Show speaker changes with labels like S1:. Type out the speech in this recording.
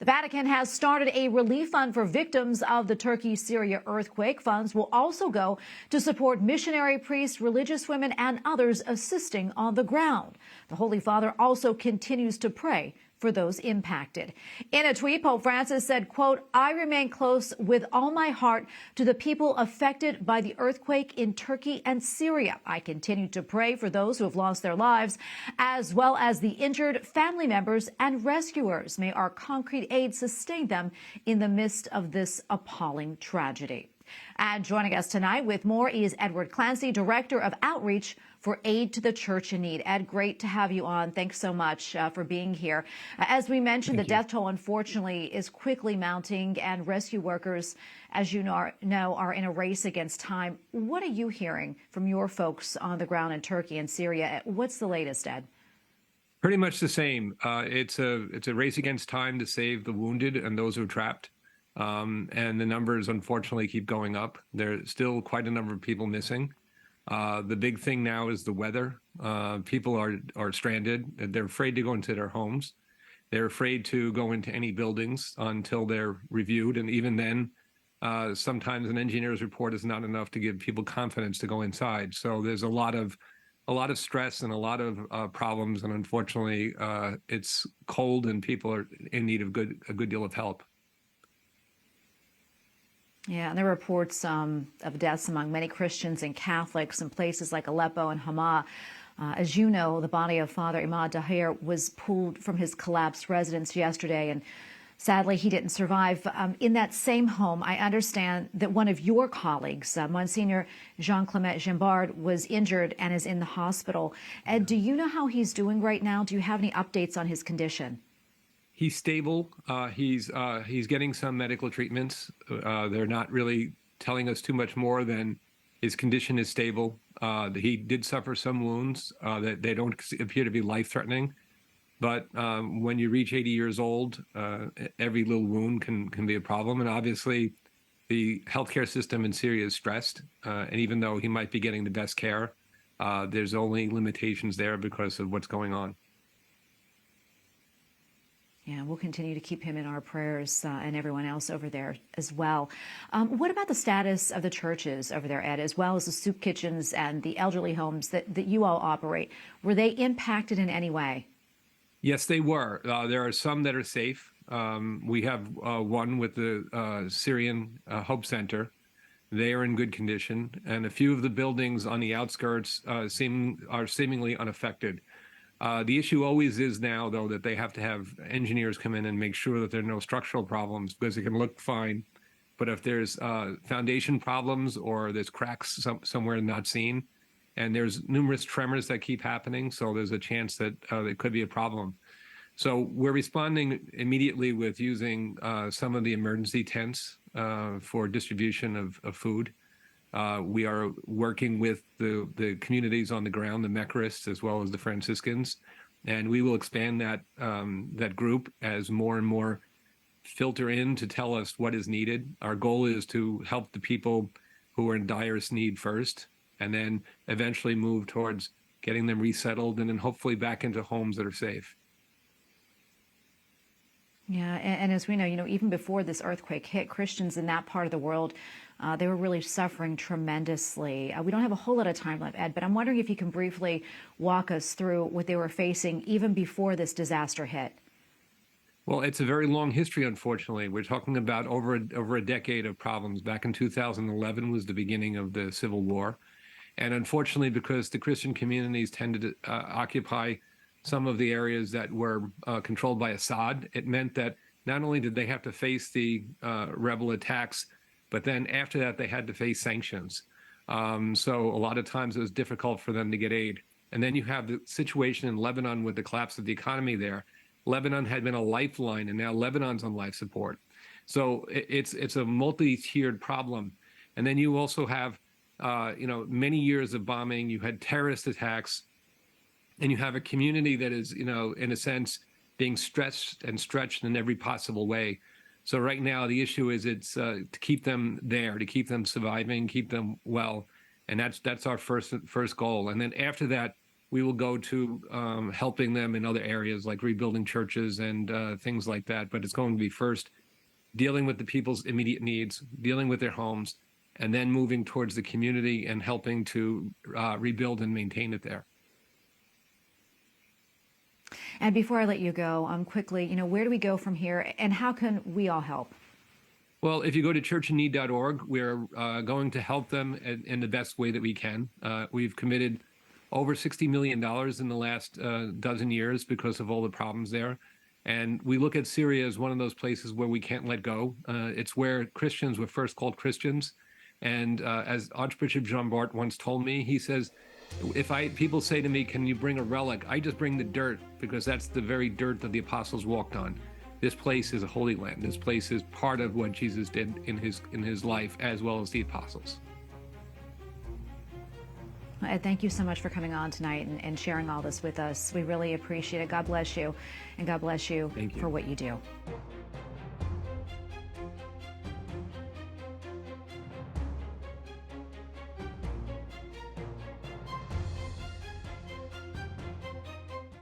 S1: The Vatican has started a relief fund for victims of the Turkey-Syria earthquake. Funds will also go to support missionary priests, religious women, and others assisting on the ground. The Holy Father also continues to pray for those impacted. In a tweet, Pope Francis said, quote, "I remain close with all my heart to the people affected by the earthquake in Turkey and Syria. I continue to pray for those who have lost their lives, as well as the injured family members and rescuers. May our concrete aid sustain them in the midst of this appalling tragedy." And joining us tonight with more is Edward Clancy, Director of Outreach for Aid to the Church in Need. Ed, great to have you on. Thanks so much for being here. As we mentioned, the death toll, unfortunately, is quickly mounting, and rescue workers, as you know, are in a race against time. What are you hearing from your folks on the ground in Turkey and Syria? What's the latest, Ed?
S2: Pretty much the same. It's a race against time to save the wounded and those who are trapped. And the numbers, unfortunately, keep going up. There's still quite a number of people missing. The big thing now is the weather. People are stranded. They're afraid to go into their homes. They're afraid to go into any buildings until they're reviewed. And even then, sometimes an engineer's report is not enough to give people confidence to go inside. So there's a lot of stress and a lot of problems. And unfortunately, it's cold and people are in need of a good deal of help.
S1: Yeah, and there are reports of deaths among many Christians and Catholics in places like Aleppo and Hama. As you know, the body of Father Imad Daher was pulled from his collapsed residence yesterday, and sadly, he didn't survive. In that same home, I understand that one of your colleagues, Monsignor Jean-Clement Jeanbart, was injured and is in the hospital. Ed, do you know how he's doing right now? Do you have any updates on his condition?
S2: He's stable. He's getting some medical treatments. They're not really telling us too much more than his condition is stable. He did suffer some wounds that they don't appear to be life-threatening. But when you reach 80 years old, every little wound can be a problem. And obviously, the healthcare system in Syria is stressed. And even though he might be getting the best care, there's only limitations there because of what's going on.
S1: Yeah, we'll continue to keep him in our prayers and everyone else over there as well. What about the status of the churches over there, Ed, as well as the soup kitchens and the elderly homes that you all operate? Were they impacted in any way?
S2: Yes, they were. There are some that are safe. We have one with the Syrian Hope Center. They are in good condition. And a few of the buildings on the outskirts are seemingly unaffected. The issue always is now, though, that they have to have engineers come in and make sure that there are no structural problems, because it can look fine. But if there's foundation problems or there's cracks somewhere not seen, and there's numerous tremors that keep happening, so there's a chance that it could be a problem. So we're responding immediately with using some of the emergency tents for distribution of food. We are working with the communities on the ground, the Mecharists, as well as the Franciscans, and we will expand that group as more and more filter in to tell us what is needed. Our goal is to help the people who are in direst need first, and then eventually move towards getting them resettled and then hopefully back into homes that are safe.
S1: Yeah, and as we know, even before this earthquake hit, Christians in that part of the world, they were really suffering tremendously. We don't have a whole lot of time left, Ed, but I'm wondering if you can briefly walk us through what they were facing even before this disaster hit.
S2: Well, it's a very long history, unfortunately. We're talking about over a decade of problems. Back in 2011 was the beginning of the civil war. And unfortunately, because the Christian communities tended to occupy some of the areas that were controlled by Assad, it meant that not only did they have to face the rebel attacks, but then after that, they had to face sanctions. So a lot of times it was difficult for them to get aid. And then you have the situation in Lebanon with the collapse of the economy there. Lebanon had been a lifeline, and now Lebanon's on life support. So it's a multi-tiered problem. And then you also have many years of bombing. You had terrorist attacks. And you have a community that is, in a sense, being stretched in every possible way. So right now, the issue is it's to keep them there, to keep them surviving, keep them well. And that's our first goal. And then after that, we will go to helping them in other areas like rebuilding churches and things like that. But it's going to be first dealing with the people's immediate needs, dealing with their homes, and then moving towards the community and helping to rebuild and maintain it there.
S1: And before I let you go, quickly, where do we go from here, and how can we all help?
S2: Well, if you go to churchinneed.org, we're going to help them in the best way that we can. We've committed over $60 million in the last dozen years because of all the problems there. And we look at Syria as one of those places where we can't let go. It's where Christians were first called Christians. And as Archbishop Jeanbart once told me, he says, if people say to me, can you bring a relic? I just bring the dirt, because that's the very dirt that the apostles walked on. This place is a holy land. This place is part of what Jesus did in his life, as well as the apostles.
S1: Thank you so much for coming on tonight and sharing all this with us. We really appreciate it. God bless you, and God bless you for what you do.